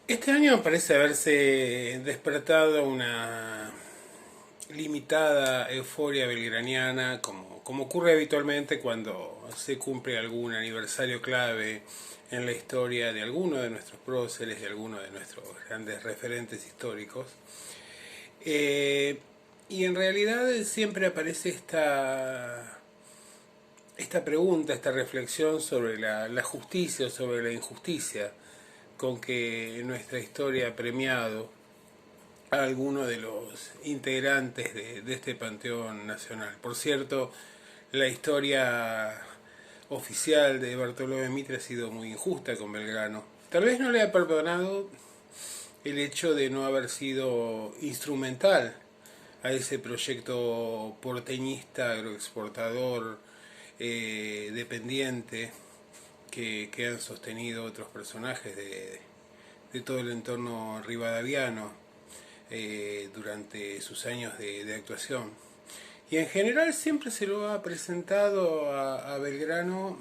Este año parece haberse despertado una limitada euforia belgraniana, como ocurre habitualmente cuando se cumple algún aniversario clave en la historia de alguno de nuestros próceres, de alguno de nuestros grandes referentes históricos. Eh, y en realidad siempre aparece esta pregunta, esta reflexión sobre la justicia o sobre la injusticia con que nuestra historia ha premiado a algunos de los integrantes de este panteón nacional. Por cierto, la historia oficial de Bartolomé Mitre ha sido muy injusta con Belgrano. Tal vez no le ha perdonado el hecho de no haber sido instrumental a ese proyecto porteñista, agroexportador, dependiente, que han sostenido otros personajes de todo el entorno rivadaviano durante sus años de actuación. Y en general siempre se lo ha presentado a Belgrano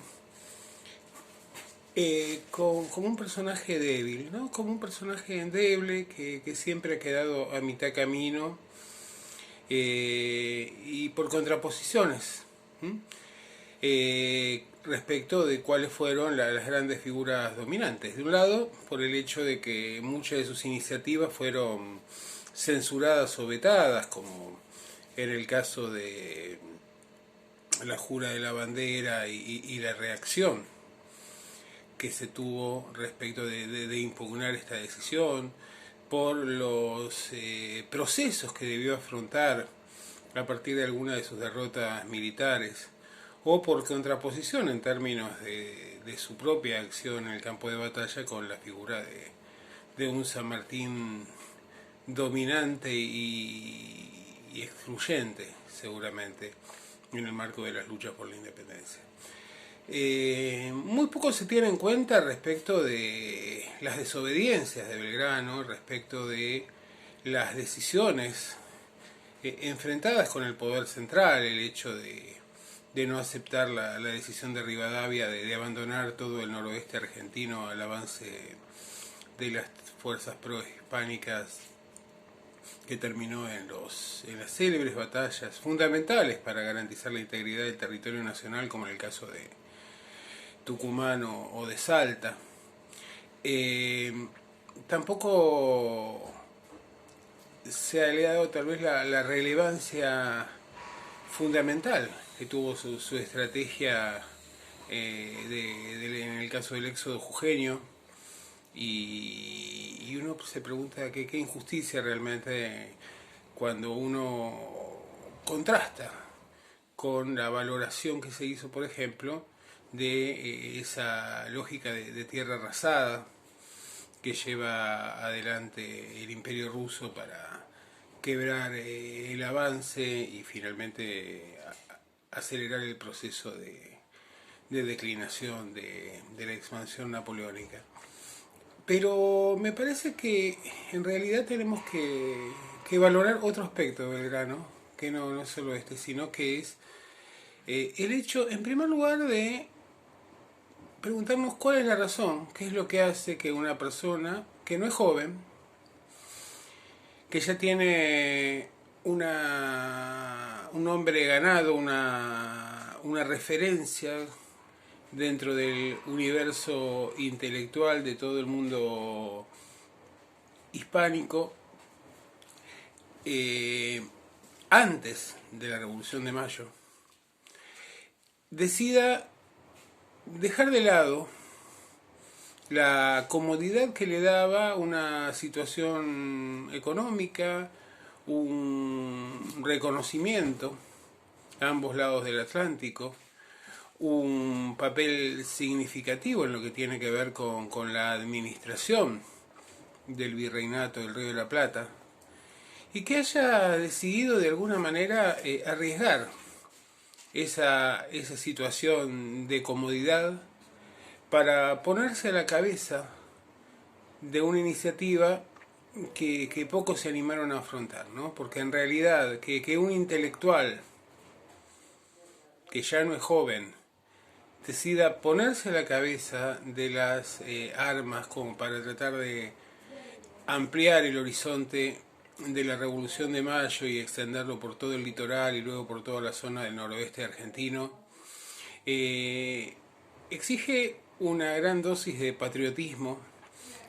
como un personaje débil, ¿no? Como un personaje endeble que siempre ha quedado a mitad camino y por contraposiciones. Respecto de cuáles fueron las grandes figuras dominantes. De un lado, por el hecho de que muchas de sus iniciativas fueron censuradas o vetadas, como era el caso de la jura de la bandera y la reacción que se tuvo respecto de impugnar esta decisión, por los procesos que debió afrontar a partir de alguna de sus derrotas militares, o por contraposición en términos de su propia acción en el campo de batalla con la figura de un San Martín dominante y excluyente, seguramente, en el marco de las luchas por la independencia. Muy poco se tiene en cuenta respecto de las desobediencias de Belgrano, respecto de las decisiones enfrentadas con el poder central, el hecho de no aceptar la decisión de Rivadavia de abandonar todo el noroeste argentino al avance de las fuerzas prohispánicas, que terminó en las célebres batallas fundamentales para garantizar la integridad del territorio nacional, como en el caso de Tucumán o de Salta. Tampoco se ha dado tal vez la relevancia fundamental que tuvo su estrategia en el caso del éxodo jujeño, y uno se pregunta qué injusticia realmente cuando uno contrasta con la valoración que se hizo, por ejemplo, de esa lógica de tierra arrasada que lleva adelante el imperio ruso para quebrar el avance y finalmente acelerar el proceso de declinación de la expansión napoleónica. Pero me parece que en realidad tenemos que valorar otro aspecto del Belgrano, que no solo este, sino que es el hecho, en primer lugar, de preguntarnos cuál es la razón, qué es lo que hace que una persona que no es joven, que ya tiene un nombre ganado, una referencia dentro del universo intelectual de todo el mundo hispánico, eh, antes de la Revolución de Mayo, decida dejar de lado la comodidad que le daba una situación económica, un reconocimiento a ambos lados del Atlántico, un papel significativo en lo que tiene que ver con la administración del virreinato del Río de la Plata, y que haya decidido de alguna manera arriesgar esa situación de comodidad para ponerse a la cabeza de una iniciativa que pocos se animaron a afrontar, ¿no? Porque en realidad que un intelectual que ya no es joven decida ponerse a la cabeza de las armas como para tratar ampliar el horizonte de la Revolución de Mayo y extenderlo por todo el litoral y luego por toda la zona del noroeste argentino, eh, exige una gran dosis de patriotismo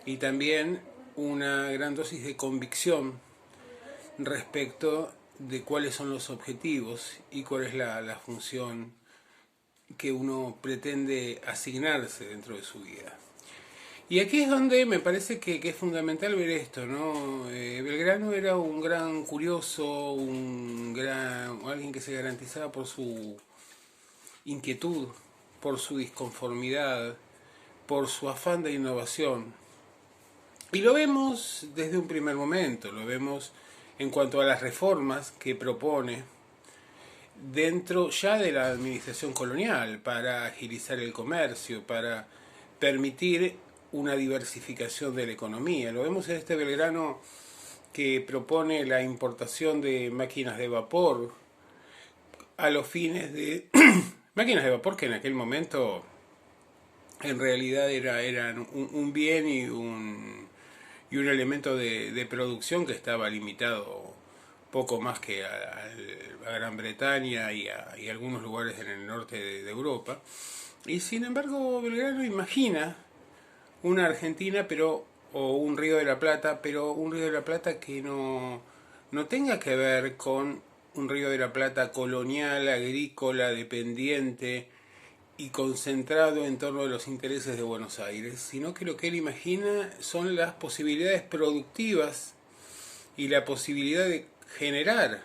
y también una gran dosis de convicción respecto de cuáles son los objetivos y cuál es la función que uno pretende asignarse dentro de su vida. Y aquí es donde me parece que es fundamental ver esto, ¿no? Belgrano era un gran curioso, alguien que se garantizaba por su inquietud, por su disconformidad, por su afán de innovación. Y lo vemos desde un primer momento, lo vemos en cuanto a las reformas que propone dentro ya de la administración colonial para agilizar el comercio, para permitir una diversificación de la economía. Lo vemos en este Belgrano que propone la importación de máquinas de vapor a los fines de máquinas de vapor que en aquel momento en realidad eran un bien y un elemento de producción que estaba limitado poco más que a Gran Bretaña y algunos lugares en el norte de Europa. Y sin embargo, Belgrano imagina una Argentina, o un Río de la Plata, pero un Río de la Plata que no tenga que ver con un Río de la Plata colonial, agrícola, dependiente y concentrado en torno a los intereses de Buenos Aires, sino que lo que él imagina son las posibilidades productivas y la posibilidad de generar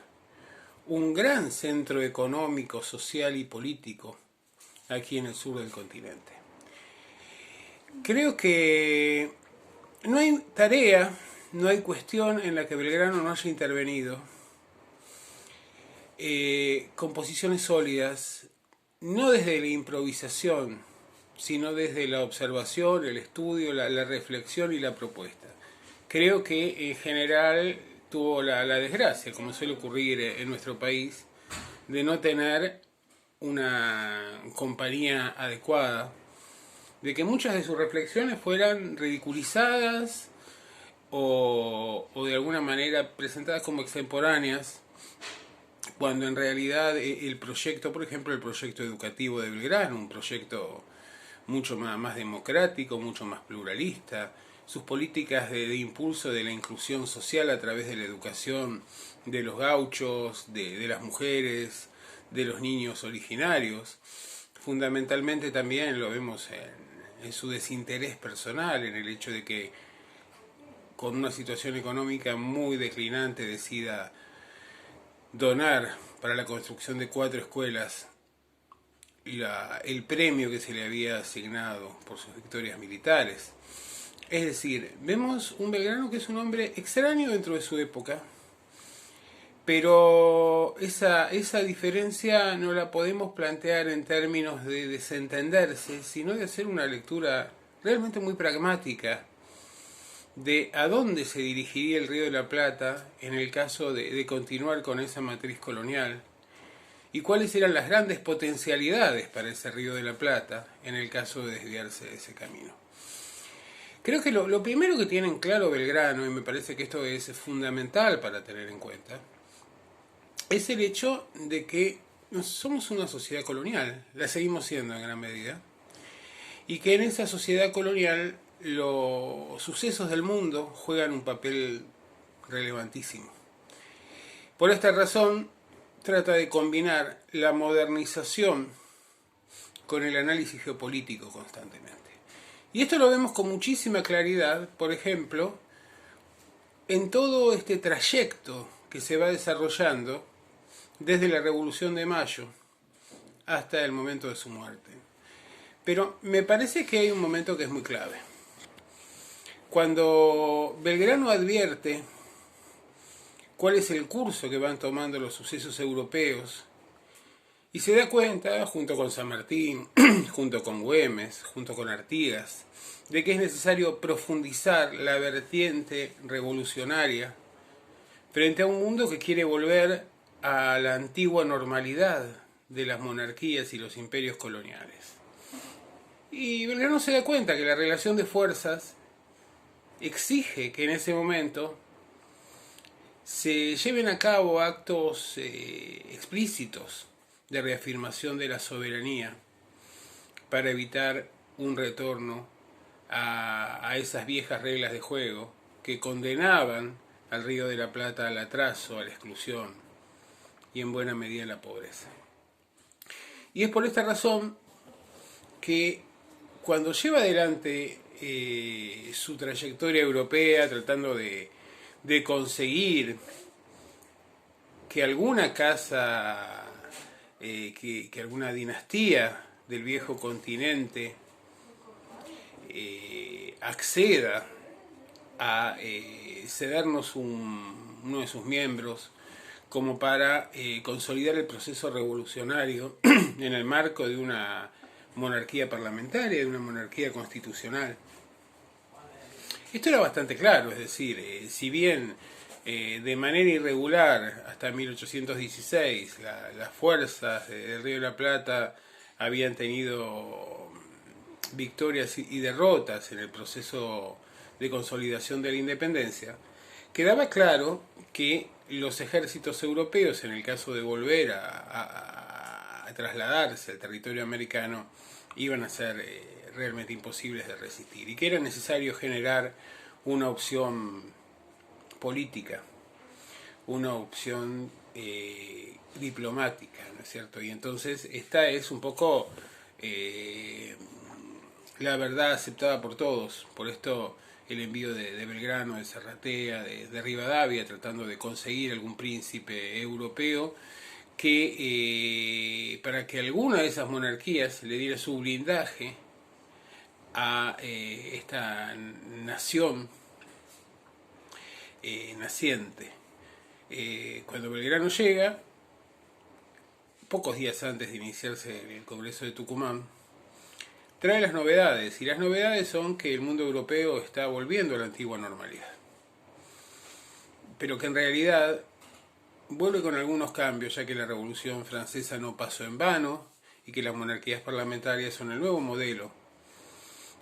un gran centro económico, social y político aquí en el sur del continente. Creo que no hay tarea, no hay cuestión en la que Belgrano no haya intervenido con posiciones sólidas, no desde la improvisación, sino desde la observación, el estudio, la reflexión y la propuesta. Creo que en general tuvo la desgracia, como suele ocurrir en nuestro país, de no tener una compañía adecuada, de que muchas de sus reflexiones fueran ridiculizadas o de alguna manera presentadas como extemporáneas, cuando en realidad el proyecto, por ejemplo, el proyecto educativo de Belgrano, un proyecto mucho más democrático, mucho más pluralista, sus políticas de impulso de la inclusión social a través de la educación de los gauchos, de las mujeres, de los niños originarios, fundamentalmente también lo vemos en su desinterés personal, en el hecho de que con una situación económica muy declinante decida donar para la construcción de 4 escuelas el premio que se le había asignado por sus victorias militares. Es decir, vemos un Belgrano que es un hombre extraño dentro de su época, pero esa diferencia no la podemos plantear en términos de desentenderse, sino de hacer una lectura realmente muy pragmática de a dónde se dirigiría el Río de la Plata en el caso de continuar con esa matriz colonial y cuáles eran las grandes potencialidades para ese Río de la Plata en el caso de desviarse de ese camino. Creo que lo primero que tiene en claro Belgrano, y me parece que esto es fundamental para tener en cuenta, es el hecho de que somos una sociedad colonial, la seguimos siendo en gran medida, y que en esa sociedad colonial los sucesos del mundo juegan un papel relevantísimo. Por esta razón, trata de combinar la modernización con el análisis geopolítico constantemente. Y esto lo vemos con muchísima claridad, por ejemplo, en todo este trayecto que se va desarrollando desde la Revolución de Mayo hasta el momento de su muerte. Pero me parece que hay un momento que es muy clave. Cuando Belgrano advierte cuál es el curso que van tomando los sucesos europeos y se da cuenta, junto con San Martín, junto con Güemes, junto con Artigas, de que es necesario profundizar la vertiente revolucionaria frente a un mundo que quiere volver a la antigua normalidad de las monarquías y los imperios coloniales. Y Belgrano se da cuenta que la relación de fuerzas exige que en ese momento se lleven a cabo actos explícitos de reafirmación de la soberanía para evitar un retorno a esas viejas reglas de juego que condenaban al Río de la Plata al atraso, a la exclusión y en buena medida a la pobreza. Y es por esta razón que cuando lleva adelante su trayectoria europea tratando de conseguir que alguna casa, que alguna dinastía del viejo continente acceda a cedernos uno de sus miembros como para consolidar el proceso revolucionario en el marco de una monarquía parlamentaria, de una monarquía constitucional. Esto era bastante claro, es decir, si bien de manera irregular hasta 1816 las fuerzas del Río de la Plata habían tenido victorias y derrotas en el proceso de consolidación de la independencia, quedaba claro que los ejércitos europeos, en el caso de volver a trasladarse al territorio americano, iban a ser realmente imposibles de resistir y que era necesario generar una opción política, una opción diplomática, ¿no es cierto? Y entonces esta es un poco la verdad aceptada por todos. Por esto el envío de Belgrano, de Serratea, de Rivadavia, tratando de conseguir algún príncipe europeo que para que alguna de esas monarquías le diera su blindaje a esta nación naciente. Cuando Belgrano llega, pocos días antes de iniciarse el Congreso de Tucumán, trae las novedades, y las novedades son que el mundo europeo está volviendo a la antigua normalidad, pero que en realidad vuelve con algunos cambios, ya que la Revolución Francesa no pasó en vano y que las monarquías parlamentarias son el nuevo modelo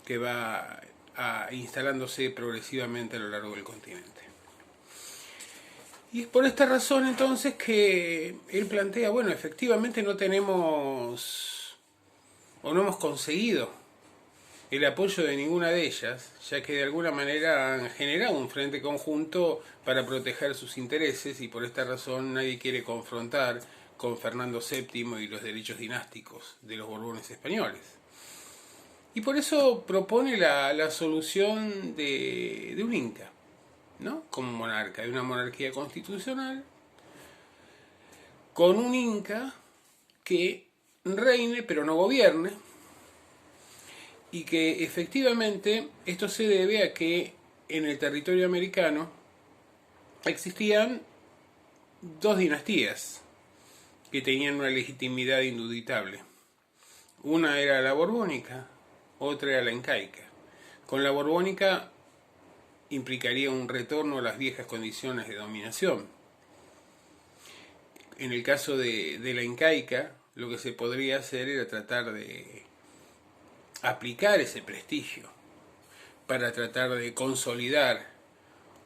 que va instalándose progresivamente a lo largo del continente. Y es por esta razón entonces que él plantea, bueno, efectivamente no tenemos o no hemos conseguido el apoyo de ninguna de ellas, ya que de alguna manera han generado un frente conjunto para proteger sus intereses y por esta razón nadie quiere confrontar con Fernando VII y los derechos dinásticos de los Borbones españoles. Y por eso propone la solución de un inca, ¿no? Como monarca, de una monarquía constitucional, con un inca que reine pero no gobierne, y que efectivamente esto se debe a que en el territorio americano existían dos dinastías que tenían una legitimidad induditable. Una era la borbónica, otra era la incaica. Con la borbónica implicaría un retorno a las viejas condiciones de dominación. En el caso de la incaica, lo que se podría hacer era tratar de aplicar ese prestigio para tratar de consolidar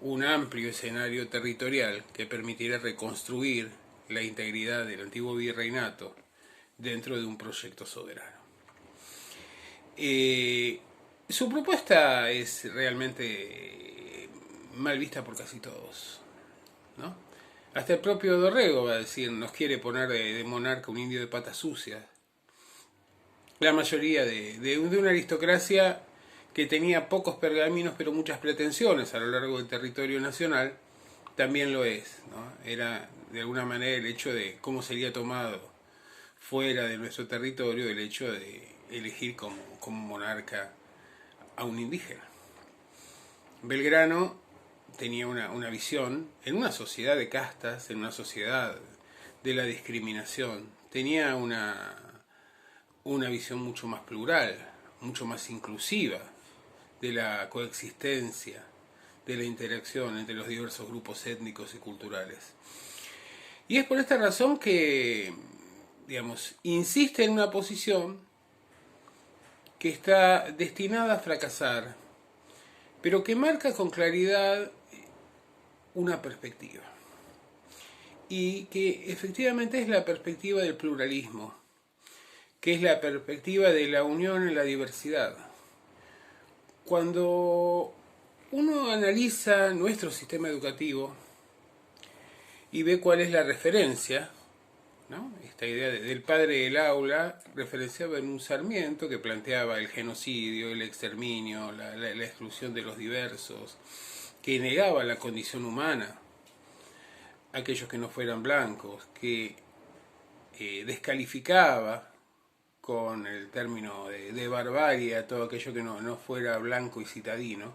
un amplio escenario territorial que permitiera reconstruir la integridad del antiguo virreinato dentro de un proyecto soberano. Su propuesta es realmente mal vista por casi todos, ¿no? Hasta el propio Dorrego va a decir, nos quiere poner de monarca un indio de patas sucias. La mayoría de una aristocracia que tenía pocos pergaminos pero muchas pretensiones a lo largo del territorio nacional, también lo es, ¿no? Era de alguna manera el hecho de cómo sería tomado fuera de nuestro territorio el hecho de elegir como monarca a un indígena. Belgrano tenía una visión en una sociedad de castas, en una sociedad de la discriminación, tenía una visión mucho más plural, mucho más inclusiva de la coexistencia, de la interacción entre los diversos grupos étnicos y culturales. Y es por esta razón que, digamos, insiste en una posición que está destinada a fracasar pero que marca con claridad una perspectiva. Y que efectivamente es la perspectiva del pluralismo, que es la perspectiva de la unión en la diversidad. Cuando uno analiza nuestro sistema educativo y ve cuál es la referencia, ¿no? Esta idea del padre del aula referenciaba en un Sarmiento que planteaba el genocidio, el exterminio, la exclusión de los diversos, que negaba la condición humana a aquellos que no fueran blancos, que descalificaba con el término de barbarie a todo aquello que no fuera blanco y citadino.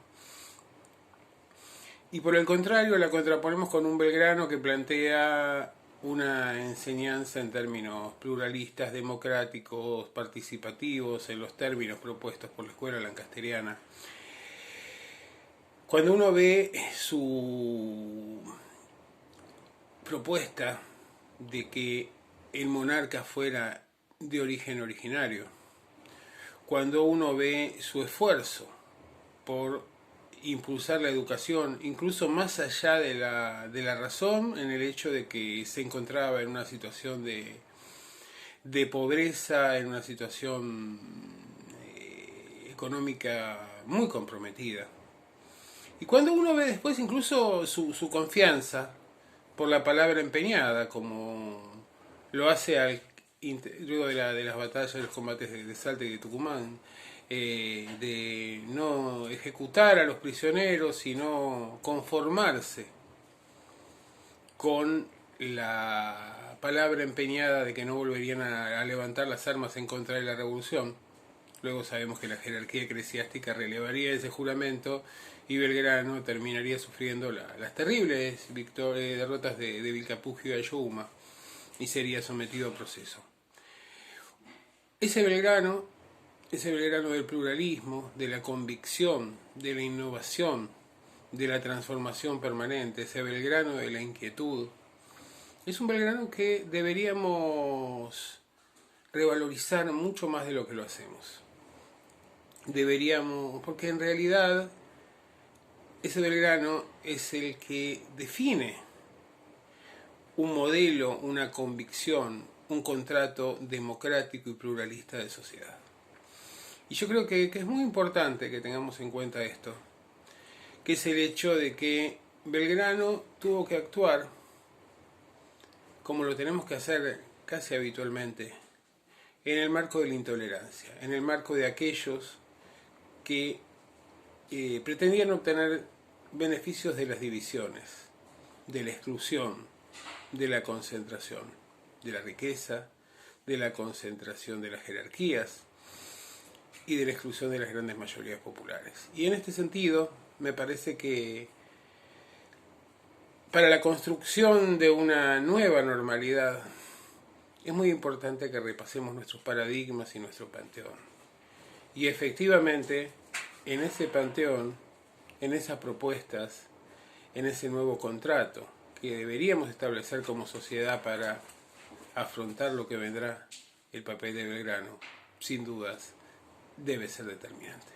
Y por el contrario la contraponemos con un Belgrano que plantea una enseñanza en términos pluralistas, democráticos, participativos, en los términos propuestos por la escuela lancasteriana. Cuando uno ve su propuesta de que el monarca fuera de origen originario, cuando uno ve su esfuerzo por impulsar la educación, incluso más allá de la razón, en el hecho de que se encontraba en una situación de pobreza, en una situación económica muy comprometida. Y cuando uno ve después incluso su confianza por la palabra empeñada, como lo hace luego de las batallas, de los combates de Salta y de Tucumán, de no ejecutar a los prisioneros, sino conformarse con la palabra empeñada de que no volverían a levantar las armas en contra de la revolución. Luego sabemos que la jerarquía eclesiástica relevaría ese juramento y Belgrano terminaría sufriendo las terribles derrotas de Vilcapugio y Ayohuma y sería sometido a proceso. Ese Belgrano del pluralismo, de la convicción, de la innovación, de la transformación permanente, ese Belgrano de la inquietud, es un Belgrano que deberíamos revalorizar mucho más de lo que lo hacemos. Porque en realidad ese Belgrano es el que define un modelo, una convicción, un contrato democrático y pluralista de sociedad. Y yo creo que es muy importante que tengamos en cuenta esto, que es el hecho de que Belgrano tuvo que actuar como lo tenemos que hacer casi habitualmente, en el marco de la intolerancia, en el marco de aquellos que pretendían obtener beneficios de las divisiones, de la exclusión, de la concentración, de la riqueza, de la concentración de las jerarquías y de la exclusión de las grandes mayorías populares. Y en este sentido, me parece que para la construcción de una nueva normalidad es muy importante que repasemos nuestros paradigmas y nuestro panteón. Y efectivamente, en ese panteón, en esas propuestas, en ese nuevo contrato que deberíamos establecer como sociedad para afrontar lo que vendrá, el papel de Belgrano, sin dudas, debe ser determinante.